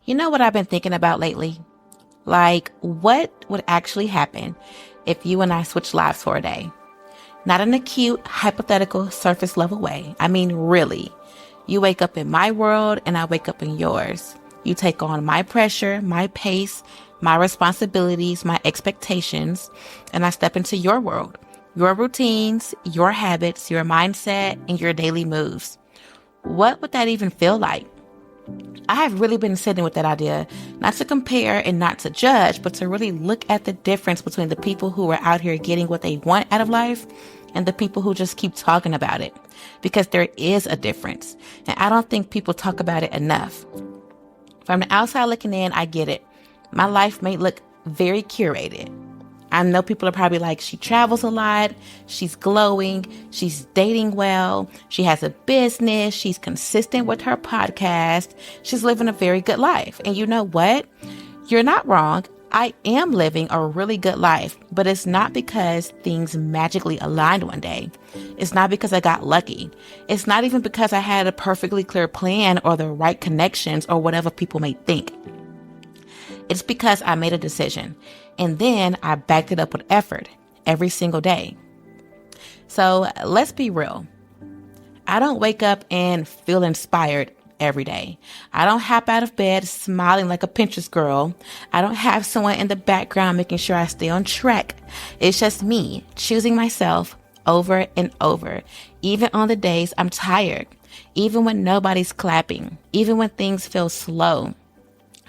You know what I've been thinking about lately? Like, what would actually happen if you and I switched lives for a day? Not in a cute, hypothetical, surface level way. I mean, really. You wake up in my world and I wake up in yours. You take on my pressure, my pace, my responsibilities, my expectations, and I step into your world, your routines, your habits, your mindset, and your daily moves. What would that even feel like? I have really been sitting with that idea, not to compare and not to judge, but to really look at the difference between the people who are out here getting what they want out of life and the people who just keep talking about it. Because there is a difference. And I don't think people talk about it enough. From the outside looking in, I get it. My life may look very curated. I know people are probably like, she travels a lot, she's glowing, she's dating well, she has a business, she's consistent with her podcast, she's living a very good life. And you know what? You're not wrong. I am living a really good life, but it's not because things magically aligned one day. It's not because I got lucky. It's not even because I had a perfectly clear plan or the right connections or whatever people may think. It's because I made a decision and then I backed it up with effort every single day. So let's be real. I don't wake up and feel inspired every day. I don't hop out of bed smiling like a Pinterest girl. I don't have someone in the background making sure I stay on track. It's just me choosing myself over and over, even on the days I'm tired, even when nobody's clapping, even when things feel slow.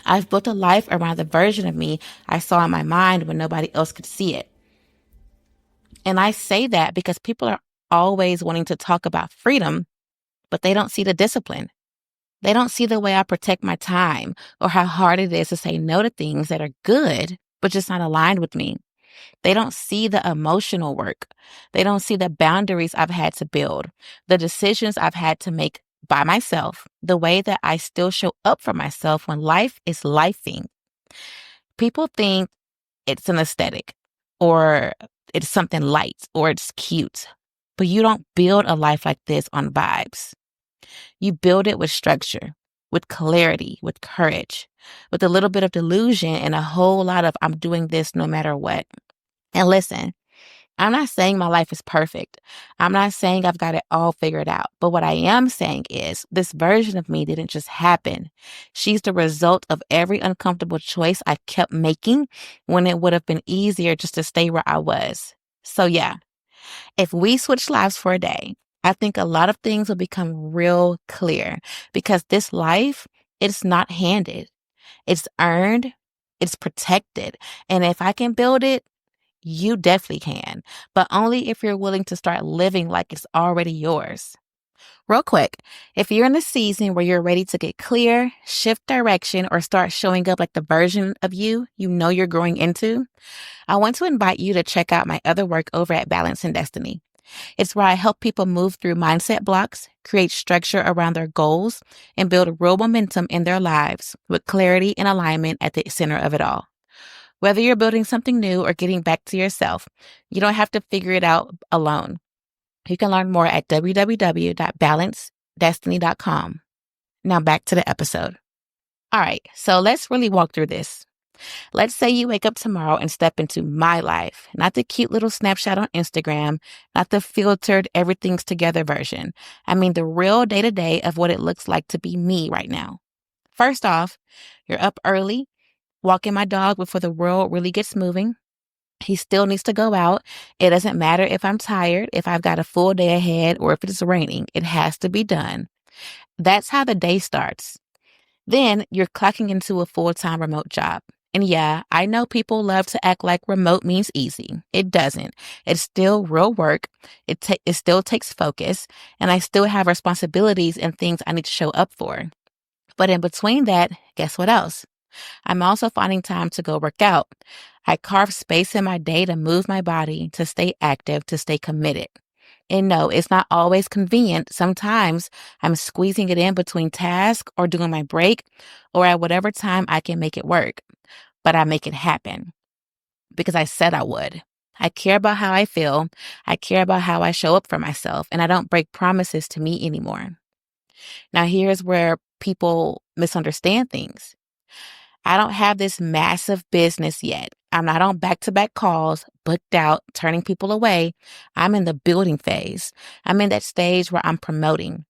I've built a life around the version of me I saw in my mind when nobody else could see it. And I say that because people are always wanting to talk about freedom, but they don't see the discipline. They don't see the way I protect my time or how hard it is to say no to things that are good, but just not aligned with me. They don't see the emotional work. They don't see the boundaries I've had to build, the decisions I've had to make by myself, the way that I still show up for myself when life is lifing. People think it's an aesthetic or it's something light or it's cute, but you don't build a life like this on vibes. You build it with structure, with clarity, with courage, with a little bit of delusion and a whole lot of I'm doing this no matter what. And listen, I'm not saying my life is perfect. I'm not saying I've got it all figured out. But what I am saying is this version of me didn't just happen. She's the result of every uncomfortable choice I kept making when it would have been easier just to stay where I was. So yeah, if we switch lives for a day, I think a lot of things will become real clear because this life, it's not handed. It's earned. It's protected. And if I can build it, you definitely can, but only if you're willing to start living like it's already yours. Real quick, if you're in a season where you're ready to get clear, shift direction, or start showing up like the version of you know you're growing into, I want to invite you to check out my other work over at Balance and Destiny. It's where I help people move through mindset blocks, create structure around their goals, and build real momentum in their lives with clarity and alignment at the center of it all. Whether you're building something new or getting back to yourself, you don't have to figure it out alone. You can learn more at www.balancedestiny.com. Now back to the episode. All right, so let's really walk through this. Let's say you wake up tomorrow and step into my life, not the cute little snapshot on Instagram, not the filtered everything's together version. I mean the real day-to-day of what it looks like to be me right now. First off, you're up early, walking my dog before the world really gets moving. He still needs to go out. It doesn't matter if I'm tired, if I've got a full day ahead, or if it's raining. It has to be done. That's how the day starts. Then you're clocking into a full-time remote job. And yeah, I know people love to act like remote means easy. It doesn't. It's still real work. It still takes focus. And I still have responsibilities and things I need to show up for. But in between that, guess what else? I'm also finding time to go work out. I carve space in my day to move my body, to stay active, to stay committed. And no, it's not always convenient. Sometimes I'm squeezing it in between tasks or doing my break or at whatever time I can make it work. But I make it happen because I said I would. I care about how I feel. I care about how I show up for myself, and I don't break promises to me anymore. Now, here's where people misunderstand things. I don't have this massive business yet. I'm not on back to back calls, booked out, turning people away. I'm in the building phase. I'm in that stage where I'm promoting,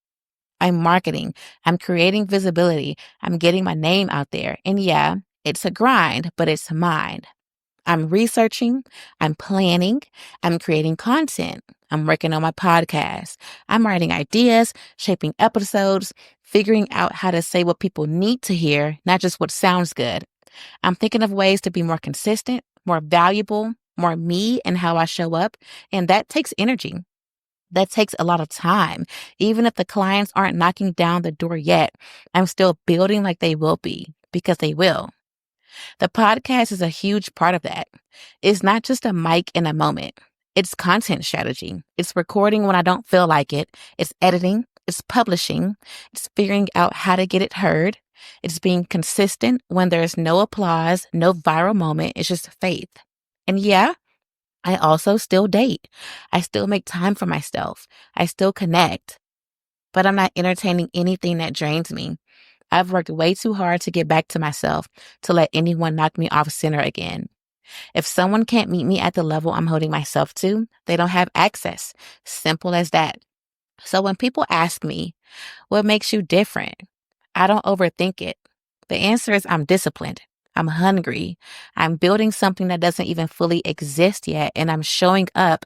I'm marketing, I'm creating visibility, I'm getting my name out there. And yeah, it's a grind, but it's mine. I'm researching, I'm planning, I'm creating content, I'm working on my podcast, I'm writing ideas, shaping episodes, figuring out how to say what people need to hear, not just what sounds good. I'm thinking of ways to be more consistent, more valuable, more me in how I show up. And that takes energy. That takes a lot of time. Even if the clients aren't knocking down the door yet, I'm still building like they will be because they will. The podcast is a huge part of that. It's not just a mic in a moment. It's content strategy. It's recording when I don't feel like it. It's editing. It's publishing. It's figuring out how to get it heard. It's being consistent when there's no applause, no viral moment. It's just faith. And yeah, I also still date. I still make time for myself. I still connect, but I'm not entertaining anything that drains me. I've worked way too hard to get back to myself to let anyone knock me off center again. If someone can't meet me at the level I'm holding myself to, they don't have access. Simple as that. So when people ask me, what makes you different? I don't overthink it. The answer is I'm disciplined. I'm hungry. I'm building something that doesn't even fully exist yet, and I'm showing up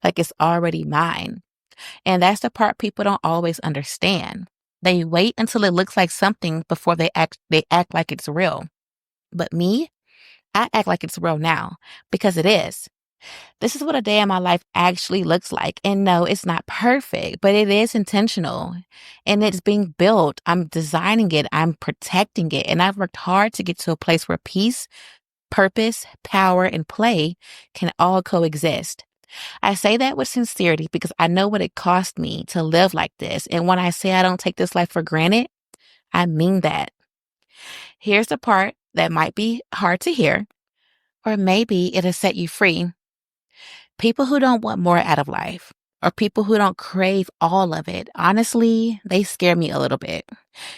like it's already mine. And that's the part people don't always understand. They wait until it looks like something before they act like it's real. But me, I act like it's real now because it is. This is what a day in my life actually looks like. And no, it's not perfect, but it is intentional and it's being built. I'm designing it. I'm protecting it. And I've worked hard to get to a place where peace, purpose, power, and play can all coexist. I say that with sincerity because I know what it cost me to live like this. And when I say I don't take this life for granted, I mean that. Here's the part that might be hard to hear, or maybe it'll set you free. People who don't want more out of life, or people who don't crave all of it, honestly, they scare me a little bit.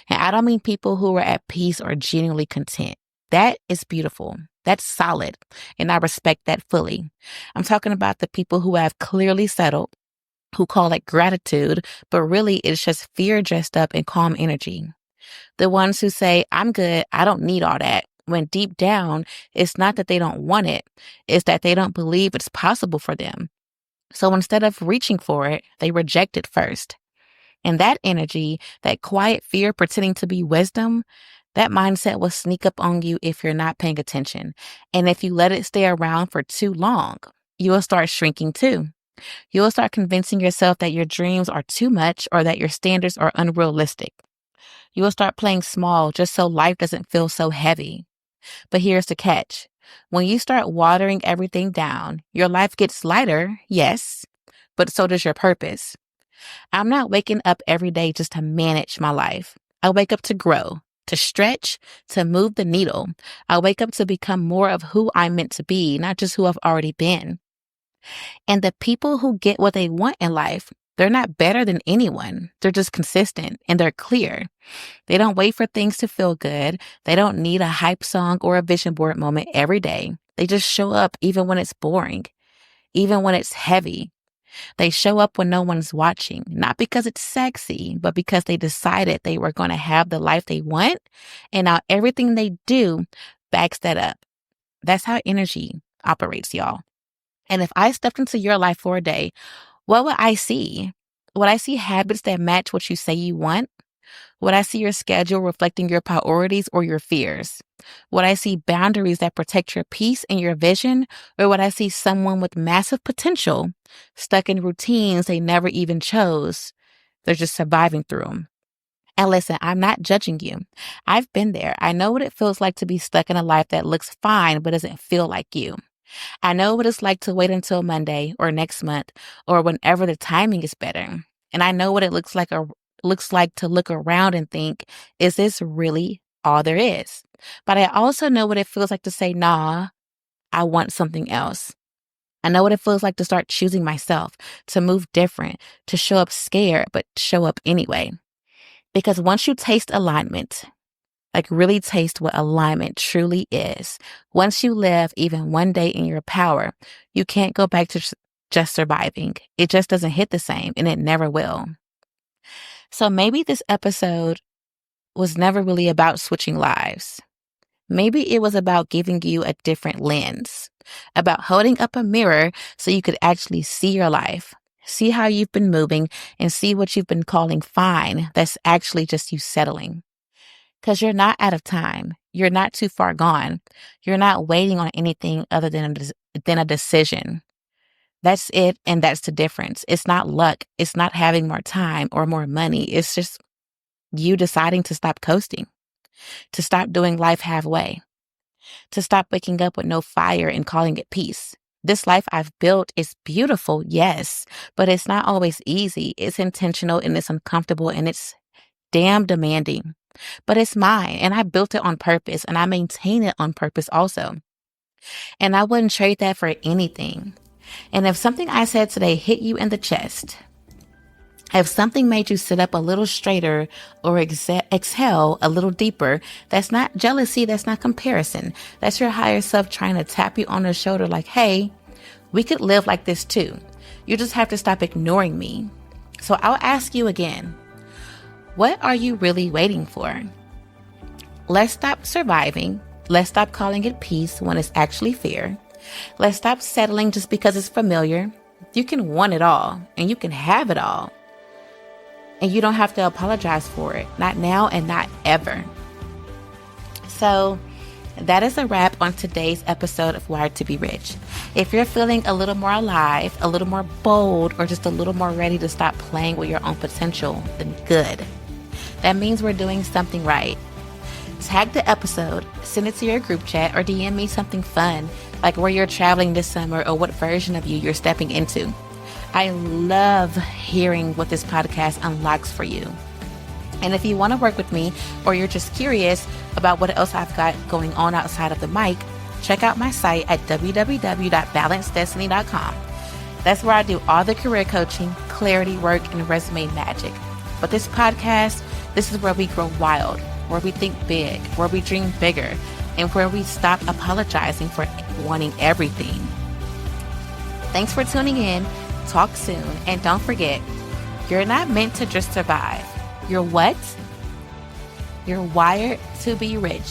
And I don't mean people who are at peace or genuinely content. That is beautiful. That's solid. And I respect that fully. I'm talking about the people who have clearly settled, who call it gratitude, but really it's just fear dressed up in calm energy. The ones who say, I'm good, I don't need all that. When deep down, it's not that they don't want it, it's that they don't believe it's possible for them. So instead of reaching for it, they reject it first. And that energy, that quiet fear pretending to be wisdom, that mindset will sneak up on you if you're not paying attention. And if you let it stay around for too long, you will start shrinking too. You will start convincing yourself that your dreams are too much or that your standards are unrealistic. You will start playing small just so life doesn't feel so heavy. But here's the catch. When you start watering everything down, your life gets lighter, yes, but so does your purpose. I'm not waking up every day just to manage my life. I wake up to grow, to stretch, to move the needle. I wake up to become more of who I'm meant to be, not just who I've already been. And the people who get what they want in life, they're not better than anyone. They're just consistent and they're clear. They don't wait for things to feel good. They don't need a hype song or a vision board moment every day. They just show up even when it's boring, even when it's heavy. They show up when no one's watching, not because it's sexy, but because they decided they were going to have the life they want. And now everything they do backs that up. That's how energy operates, y'all. And if I stepped into your life for a day, what would I see? Would I see habits that match what you say you want? Would I see your schedule reflecting your priorities or your fears? Would I see boundaries that protect your peace and your vision? Or would I see someone with massive potential stuck in routines they never even chose? They're just surviving through them. And listen, I'm not judging you. I've been there. I know what it feels like to be stuck in a life that looks fine but doesn't feel like you. I know what it's like to wait until Monday or next month or whenever the timing is better. And I know what it looks like to look around and think, is this really all there is? But I also know what it feels like to say, nah, I want something else. I know what it feels like to start choosing myself, to move different, to show up scared, but show up anyway. Because once you taste alignment, Like really taste what alignment truly is. Once you live even one day in your power, you can't go back to just surviving. It just doesn't hit the same, and it never will. So maybe this episode was never really about switching lives. Maybe it was about giving you a different lens, about holding up a mirror so you could actually see your life, see how you've been moving, and see what you've been calling fine that's actually just you settling. Because you're not out of time. You're not too far gone. You're not waiting on anything other than a decision. That's it, and that's the difference. It's not luck. It's not having more time or more money. It's just you deciding to stop coasting, to stop doing life halfway, to stop waking up with no fire and calling it peace. This life I've built is beautiful, yes, but it's not always easy. It's intentional and it's uncomfortable and it's damn demanding. But it's mine and I built it on purpose and I maintain it on purpose also. And I wouldn't trade that for anything. And if something I said today hit you in the chest, if something made you sit up a little straighter or exhale a little deeper, that's not jealousy, that's not comparison. That's your higher self trying to tap you on the shoulder like, hey, we could live like this too. You just have to stop ignoring me. So I'll ask you again, what are you really waiting for? Let's stop surviving. Let's stop calling it peace when it's actually fear. Let's stop settling just because it's familiar. You can want it all and you can have it all. And you don't have to apologize for it. Not now and not ever. So that is a wrap on today's episode of Wired to Be Rich. If you're feeling a little more alive, a little more bold, or just a little more ready to stop playing with your own potential, then good. That means we're doing something right. Tag the episode, send it to your group chat, or DM me something fun, like where you're traveling this summer or what version of you you're stepping into. I love hearing what this podcast unlocks for you. And if you want to work with me or you're just curious about what else I've got going on outside of the mic, check out my site at www.balancedestiny.com. That's where I do all the career coaching, clarity work, and resume magic. But this podcast, this is where we grow wild, where we think big, where we dream bigger, and where we stop apologizing for wanting everything. Thanks for tuning in. Talk soon. And don't forget, you're not meant to just survive. You're what? You're wired to be rich.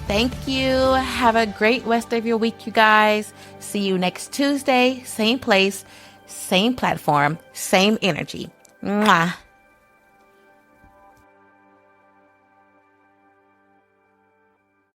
Thank you. Have a great rest of your week, you guys. See you next Tuesday. Same place, same platform, same energy. Mwah.